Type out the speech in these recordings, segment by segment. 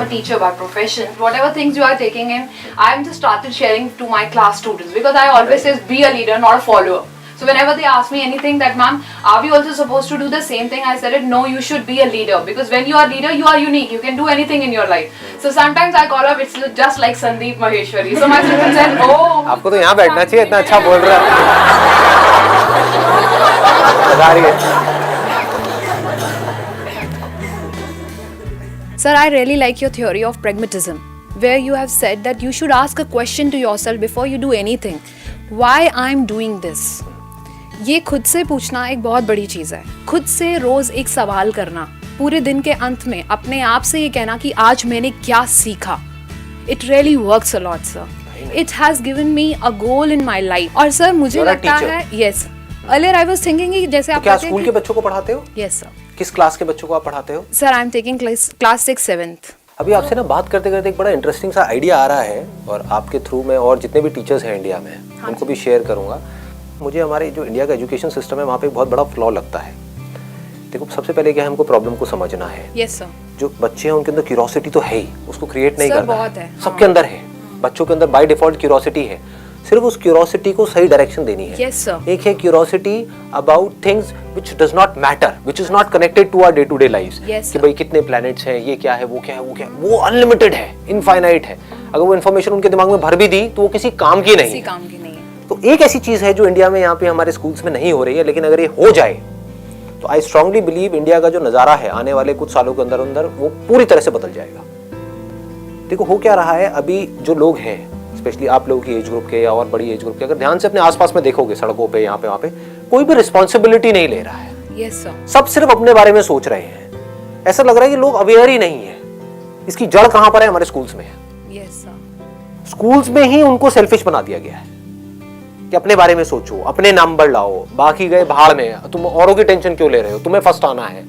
a teacher by profession. Whatever things you are taking in, I'm just started sharing to my class students because I always say be a leader, not a follower. So whenever they ask me anything that ma'am, are we also supposed to do the same thing? I said it, no, you should be a leader because when you are a leader, you are unique. You can do anything in your life. So sometimes I call up, it's just like Sandeep Maheshwari. So my students said, oh. आपको तो यहाँ बैठना चाहिए, इतना अच्छा बोल रहा है. Sir, I really like your theory of pragmatism, where you have said that you should ask a question to yourself before you do anything. Why I'm doing this? ये खुद से पूछना एक बहुत बड़ी चीज़ है. खुद से रोज़ एक सवाल करना, पूरे दिन के अंत में अपने आप से ये कहना कि आज मैंने क्या सीखा. It really works a lot, sir. It has given me a goal in my life. और सर मुझे लगता है, yes. Earlier I was thinking कि जैसे आप क्या स्कूल के बच्चों को पढ़ाते हो? Yes, sir. किस क्लास के बच्चों को आप पढ़ाते हो? Sir, I'm taking class 6, 7th. अभी आपसे ना बात करते करते एक बड़ा इंटरेस्टिंग सा आइडिया आ रहा है और आपके थ्रू में और जितने भी टीचर्स हैं इंडिया में उनको भी शेयर करूंगा. मुझे हमारे जो इंडिया का एजुकेशन सिस्टम है वहाँ पे एक बहुत बड़ा फ्लॉ लगता है. देखो सबसे पहले क्या है, हमको प्रॉब्लम को समझना है. Yes, sir. जो बच्चे हैं उनके अंदर क्यूरोसिटी तो है ही, उसको क्रिएट नहीं करना बहुत है. सबके अंदर है. बच्चों के अंदर बाय डिफॉल्ट क्यूरोसिटी है, सिर्फ उस क्यूरोसिटी को सही डायरेक्शन देनी है. Yes, sir. एक है curiosity about things which does not matter, which is not connected to our day to day lives. कि भाई कितने प्लैनेट्स हैं, ये क्या है, वो क्या है, वो क्या है, वो अनलिमिटेड है, इनफाइनाइट है. अगर वो इन्फॉर्मेशन उनके दिमाग में भर भी दी तो वो किसी काम की नहीं है. तो एक ऐसी चीज है जो इंडिया में यहाँ पे हमारे स्कूल्स में नहीं हो रही है, लेकिन अगर ये हो जाए तो आई स्ट्रांगली बिलीव इंडिया का जो नजारा है आने वाले कुछ सालों के अंदर अंदर वो पूरी तरह से बदल जाएगा. देखो हो क्या रहा है, अभी जो लोग हैं स्पेशली आप लोगों की एज ग्रुप के या और बड़ी एज ग्रुप के, अगर ध्यान से अपने आसपास में देखोगे सड़कों पे यहाँ पे वहाँ पे, कोई भी रिस्पॉन्सिबिलिटी नहीं ले रहा है. Yes, sir. सब सिर्फ अपने बारे में सोच रहे हैं. ऐसा लग रहा है कि लोग अवेयर ही नहीं है. इसकी जड़ कहाँ पर है? हमारे स्कूल्स में है. Yes, sir. स्कूल्स में ही उनको सेल्फिश बना दिया गया है कि अपने बारे में सोचो, अपने नंबर लाओ, बाकी गए भाड़ में, तुम औरों की टेंशन क्यों ले रहे हो, तुम्हें फर्स्ट आना है,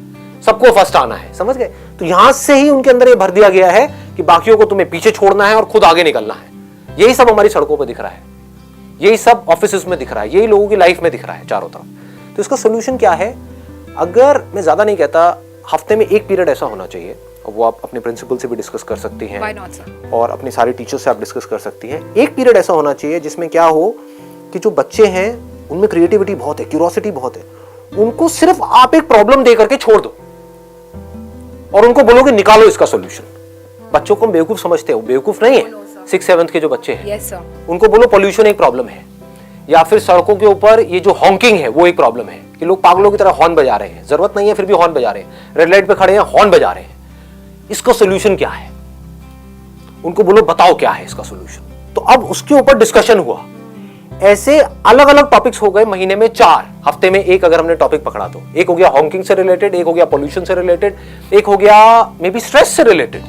सबको फर्स्ट आना है. समझ गए? तो यहां से ही उनके अंदर ये भर दिया गया है कि बाकियों को तुम्हें पीछे छोड़ना है और खुद आगे निकलना है. यही सब हमारी सड़कों पर दिख रहा है, यही सब ऑफिस में दिख रहा है, यही लोगों की लाइफ में दिख रहा है चारों तरफ. तो इसका सोल्यूशन क्या है? अगर मैं ज्यादा नहीं कहता, हफ्ते में एक पीरियड ऐसा होना चाहिए, और वो आप अपने प्रिंसिपल से भी डिस्कस कर सकती हैं. Why not, sir? और अपनी सारी टीचर्स से आप डिस्कस कर सकती हैं. एक पीरियड ऐसा होना चाहिए जिसमें क्या हो कि जो बच्चे हैं उनमें क्रिएटिविटी बहुत है, क्यूरोसिटी बहुत है, उनको सिर्फ आप एक प्रॉब्लम दे करके छोड़ दो और उनको बोलो कि निकालो इसका सॉल्यूशन. बच्चों को हम बेवकूफ समझते हो, बेवकूफ नहीं है. 6th 7th के जो बच्चे हैं, yes, sir. उनको बोलो पोल्यूशन एक प्रॉब्लम है, या फिर सड़कों के ऊपर ये जो हॉन्किंग है वो एक प्रॉब्लम है कि लोग पागलों की तरह हॉर्न बजा रहे हैं, जरूरत नहीं है फिर भी हॉर्न बजा रहे हैं, रेड लाइट पे खड़े हैं हॉर्न बजा रहे हैं. इसका सॉल्यूशन क्या है? उनको बोलो बताओ क्या है इसका सॉल्यूशन. तो अब उसके ऊपर डिस्कशन हुआ. ऐसे अलग अलग टॉपिक्स हो गए, महीने में 4, हफ्ते में एक अगर हमने टॉपिक पकड़ा तो एक हो गया हॉन्किंग से रिलेटेड, एक हो गया पोल्यूशन से रिलेटेड, एक हो गया मे बी स्ट्रेस से रिलेटेड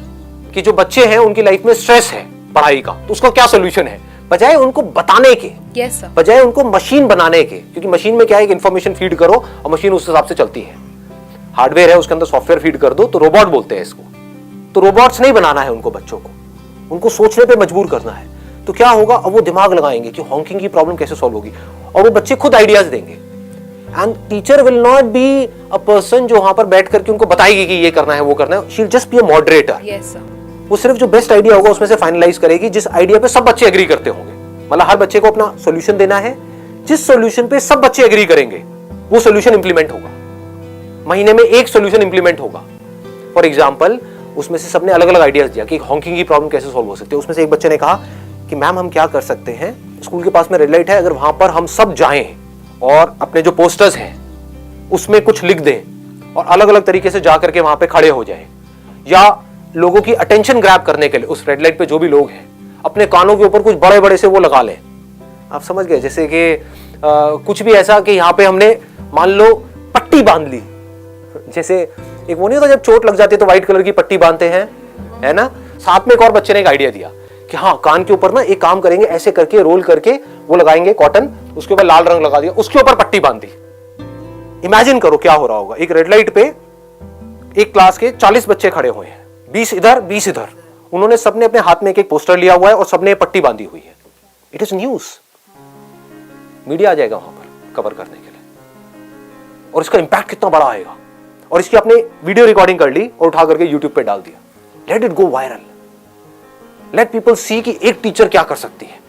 कि जो बच्चे हैं उनकी लाइफ में स्ट्रेस है पढ़ाई का, तो उसका क्या सॉल्यूशन है. बजाय उनको बताने के, yes, बजाय उनको मशीन बनाने के, क्योंकि मशीन में क्या है, इंफॉर्मेशन फीड करो और मशीन उस हिसाब से चलती है. हार्डवेयर है उसके अंदर सॉफ्टवेयर फीड कर दो तो रोबोट बोलते हैं इसको. तो रोबोट्स नहीं बनाना है उनको, बच्चों को उनको सोचने पे मजबूर करना है. तो क्या होगा, अब वो दिमाग लगाएंगे कि हॉन्किंग की प्रॉब्लम कैसे सॉल्व होगी, और वो बच्चे खुद आइडियाज देंगे. And teacher will not be a person जो वहां पर बैठ करके उनको बताएगी कि ये करना है वो करना है. She will just be a moderator. Yes, sir. वो सिर्फ जो बेस्ट आइडिया होगा उसमें से फाइनलाइज करेगी, जिस आइडिया पे सब बच्चे एग्री करते होंगे. मतलब हर बच्चे को अपना सॉल्यूशन देना है, जिस सॉल्यूशन पे सब बच्चे एग्री करेंगे वो सॉल्यूशन इंप्लीमेंट होगा. महीने में एक सॉल्यूशन इंप्लीमेंट होगा. फॉर एग्जांपल उसमें से सबने अलग अलग आइडियाज दिया कि हॉन्किंग की प्रॉब्लम कैसे सॉल्व हो सकती है. उसमें से एक बच्चे ने कहा कि मैम हम क्या कर सकते हैं, स्कूल के पास में रेड लाइट है, अगर वहां पर हम सब जाएं और अपने जो पोस्टर्स हैं उसमें कुछ लिख दें और अलग अलग तरीके से जाकर के वहां पे खड़े हो जाएं, या लोगों की अटेंशन ग्रैब करने के लिए उस रेड लाइट पे जो भी लोग हैं अपने कानों के ऊपर कुछ बड़े बड़े से वो लगा लें. आप समझ गए? जैसे कि कुछ भी ऐसा कि यहाँ पे हमने मान लो पट्टी बांध ली, जैसे एक वो नहीं होता जब चोट लग जाती है तो व्हाइट कलर की पट्टी बांधते हैं, है ना. साथ में एक और बच्चे ने एक आइडिया दिया कि हाँ कान के ऊपर ना एक काम करेंगे, ऐसे करके रोल करके वो लगाएंगे कॉटन, उसके ऊपर लाल रंग लगा दिया, उसके ऊपर पट्टी बांध दी. इमेजिन करो क्या हो रहा होगा. एक रेड लाइट पे एक क्लास के 40 बच्चे खड़े हुए हैं, 20 इधर 20 इधर, उन्होंने सबने अपने हाथ में एक पोस्टर लिया हुआ है और सबने पट्टी बांधी हुई है. इट इज न्यूज, मीडिया आ जाएगा वहां पर कवर करने के लिए, और इसका इंपैक्ट कितना बड़ा आएगा. और इसकी आपने वीडियो रिकॉर्डिंग कर ली और उठा करके यूट्यूब पे डाल दिया, let it go viral, let people see कि एक टीचर क्या कर सकती है।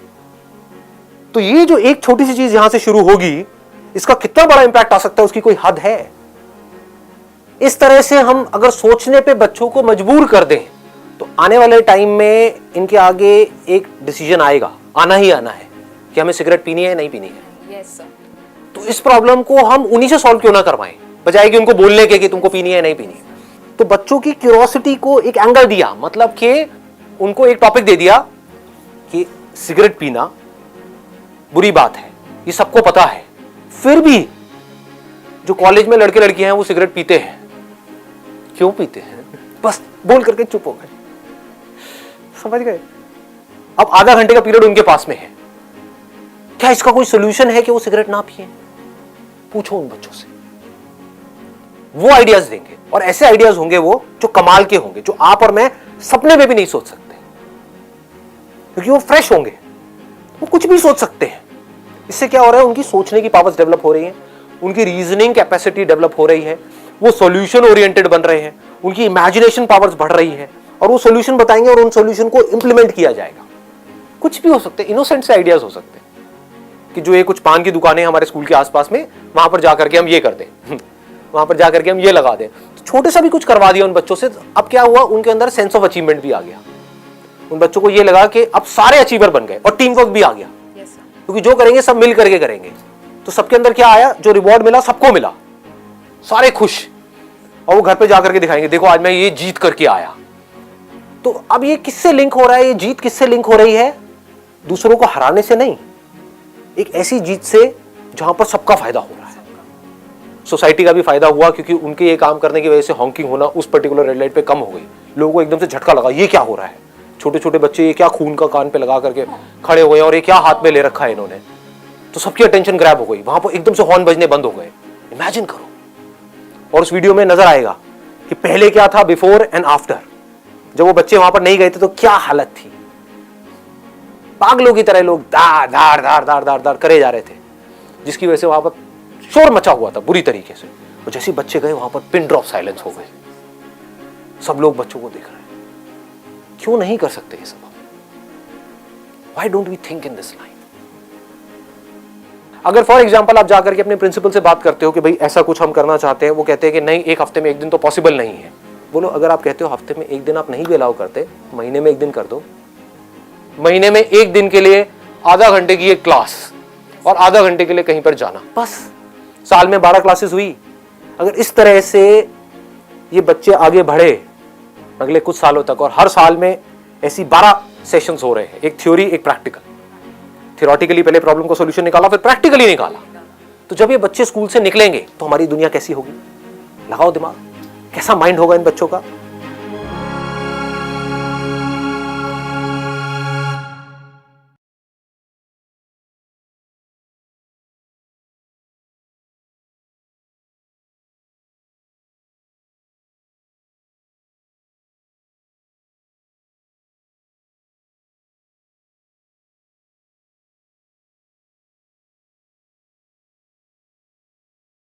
तो ये जो एक छोटी सी चीज यहां से शुरू होगी, इसका कितना बड़ा इंपैक्ट आ सकता है उसकी कोई हद है। इस तरह से हम अगर सोचने पे बच्चों को मजबूर कर दें तो आने वाले टाइम में इनके आगे एक डिसीजन आएगा, आना ही आना है कि हमें सिगरेट पीनी है नहीं पीनी है। Yes sir. तो इस प्रॉब्लम को हम उन्हीं से सॉल्व क्यों ना करवाएं, बजाय कि उनको बोलने के कि तुमको पीनी है नहीं पीनी है। तो बच्चों की क्यूरियोसिटी को एक एंगल दिया, मतलब कि उनको एक टॉपिक दे दिया कि सिगरेट पीना बुरी बात है, ये सबको पता है, फिर भी जो कॉलेज में लड़के लड़कियां हैं वो सिगरेट पीते हैं। क्यों पीते हैं? बस बोल करके चुप हो गए। समझ गए? अब आधा घंटे का पीरियड उनके पास में है, क्या इसका कोई सोल्यूशन है कि वो सिगरेट ना पिए? पूछो उन बच्चों से, वो आइडियाज देंगे। और ऐसे आइडियाज होंगे वो जो कमाल के होंगे, जो आप और मैं सपने में भी नहीं सोच सकते, क्योंकि वो फ्रेश होंगे, वो कुछ भी सोच सकते हैं। इससे क्या हो रहा है, उनकी सोचने की पावर्स डेवलप हो रही है, उनकी रीजनिंग कैपेसिटी डेवलप हो रही है, वो सॉल्यूशन ओरिएंटेड बन रहे हैं, उनकी इमेजिनेशन पावर्स बढ़ रही है, और वो सॉल्यूशन बताएंगे और उन सॉल्यूशन को इंप्लीमेंट किया जाएगा। कुछ भी हो सकते हैं, इनोसेंट से आइडियाज हो सकते हैं कि जो ये कुछ पान की दुकानें हमारे स्कूल के आसपास में, वहां पर जाकर के हम ये कर दें, वहां पर जाकर के हम ये लगा दें। तो छोटे सा भी कुछ करवा दिया उन बच्चों से, तो अब क्या हुआ, उनके अंदर सेंस ऑफ अचीवमेंट भी आ गया। उन बच्चों को ये लगा कि अब सारे अचीवर बन गए, और टीम वर्क भी आ गया, क्योंकि जो करेंगे सब मिल करके करेंगे। तो सबके अंदर क्या आया, जो रिवॉर्ड मिला सबको मिला, सारे खुश, और वो घर पे जाकर के दिखाएंगे, देखो आज मैं ये जीत करके आया। तो अब ये किससे लिंक हो रहा है, ये जीत किससे लिंक हो रही है? दूसरों को हराने से नहीं, एक ऐसी जीत से जहां पर सबका फायदा हो रहा है। सोसाइटी का भी फायदा हुआ, क्योंकि उनके ये काम करने की वजह से हॉकिंग होना उस पर्टिकुलर रेड लाइट पे कम हो गई। लोगों को एकदम से झटका लगा, ये क्या हो रहा है, छोटे छोटे बच्चे ये क्या खून का कान पे लगा करके खड़े हो गए, और ये क्या हाथ में ले रखा है इन्होंने। तो सबकी अटेंशन ग्रैब हो गई, वहां पर एकदम से हॉर्न बजने बंद हो गए। इमेजिन करो, और उस वीडियो में नजर आएगा कि पहले क्या था, बिफोर एंड आफ्टर। जब वो बच्चे वहां पर नहीं गए थे तो क्या हालत थी, पागलों की तरह लोग दार दार दार दार दार दार करे जा रहे थे, जिसकी वजह से वहां पर शोर मचा हुआ था बुरी तरीके से। और जैसे बच्चे गए वहां पर पिन ड्रॉप साइलेंस हो गए, सब लोग बच्चों को देख रहे हैं। क्यों नहीं कर सकते ये सब? Why don't we think in this line? अगर फॉर एग्जाम्पल आप जाकर के अपने प्रिंसिपल से बात करते हो कि भाई ऐसा कुछ हम करना चाहते हैं, वो कहते हैं कि नहीं, एक हफ्ते में एक दिन तो पॉसिबल नहीं है। बोलो, अगर आप कहते हो हफ्ते में एक दिन आप नहीं भी अलाउ करते, महीने में एक दिन कर दो। महीने में एक दिन के लिए आधा घंटे की एक क्लास और आधा घंटे के लिए कहीं पर जाना, बस। साल में 12 क्लासेस हुई। अगर इस तरह से ये बच्चे आगे बढ़े अगले कुछ सालों तक, और हर साल में ऐसी 12 सेशंस हो रहे हैं, एक थ्योरी एक प्रैक्टिकल। थियोरेटिकली पहले प्रॉब्लम का सॉल्यूशन निकाला, फिर प्रैक्टिकली निकाला। तो जब ये बच्चे स्कूल से निकलेंगे तो हमारी दुनिया कैसी होगी? लगाओ दिमाग, कैसा माइंड होगा इन बच्चों का।